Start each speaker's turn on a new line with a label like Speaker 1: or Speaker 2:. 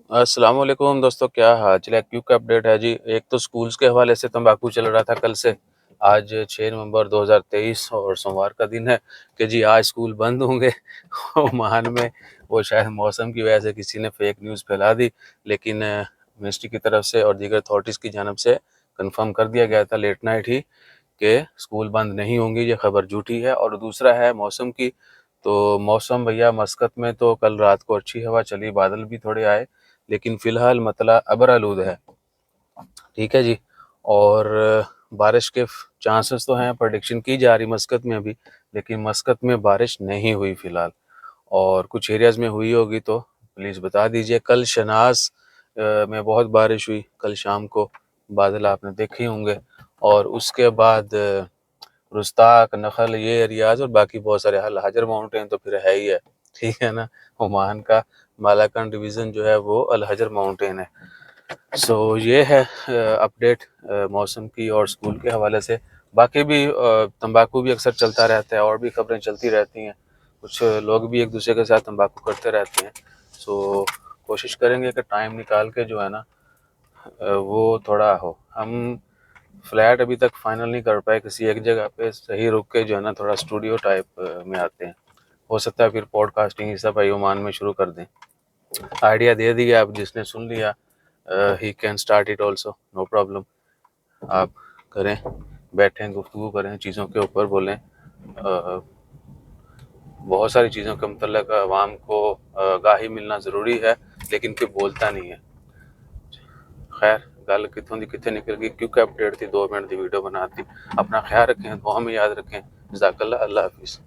Speaker 1: अस्सलाम वालेकुम दोस्तों, क्या हाल चाल है? क्विक अपडेट है जी। एक तो स्कूल्स के हवाले से तंबाकू चल रहा था कल से। आज 6 नवंबर 2023 और सोमवार का दिन है कि जी आज स्कूल बंद होंगे। ओमान में वो शायद मौसम की वजह से किसी ने फेक न्यूज़ फैला दी, लेकिन मिनिस्ट्री की तरफ से और दीगर अथॉरिटीज़ की जानब से कंफर्म कर दिया गया था लेट नाइट ही कि स्कूल बंद नहीं होंगे। ये खबर झूठी है। और दूसरा है मौसम की, तो मौसम भैया मस्कत में तो कल रात को अच्छी हवा चली, बादल भी थोड़े आए, लेकिन फ़िलहाल मतला अबरालूद है। ठीक है जी। और बारिश के चांसेस तो हैं, प्रेडिक्शन की जा रही मस्कत में अभी, लेकिन मस्कत में बारिश नहीं हुई फ़िलहाल। और कुछ एरियाज़ में हुई होगी तो प्लीज़ बता दीजिए। कल शनास में बहुत बारिश हुई कल शाम को, बादल आपने देखे ही होंगे। और उसके बाद रुस्ताक, नखल ये एरियाज़ और बाकी बहुत सारे अल हजर माउंटेन तो फिर है ही है। ठीक है ना। ओमान का मालाकन डिवीज़न जो है वो अल हजर माउंटेन है। सो ये है अपडेट मौसम की और स्कूल के हवाले से। बाकी भी तंबाकू भी अक्सर चलता रहता है और भी खबरें चलती रहती हैं। कुछ लोग भी एक दूसरे के साथ तंबाकू करते रहते हैं। सो कोशिश करेंगे कि टाइम निकाल के जो है ना वो थोड़ा हो। हम फ्लैट अभी तक फाइनल नहीं कर पाए, किसी एक जगह पे सही रुक के जो है ना थोड़ा स्टूडियो टाइप में आते हैं। हो सकता है फिर पॉडकास्टिंग ये सब भाई ओमान में शुरू कर दें। आइडिया दे दिया, अब जिसने सुन लिया he can start it also, no problem. आप करें, बैठें, गुफ्तगू करें, चीज़ों के ऊपर बोलें। बहुत सारी चीज़ों के मतलब आवाम को आगाही मिलना ज़रूरी है, लेकिन कोई बोलता नहीं है। खैर, गल कितों दी कित्थे निकल गई। क्योंकि अपडेट थी, 2 मिनट की वीडियो बना दी। अपना ख्याल रखें, दुआ में याद रखें। जज़ाकल्लाह, अल्लाह हाफिज़।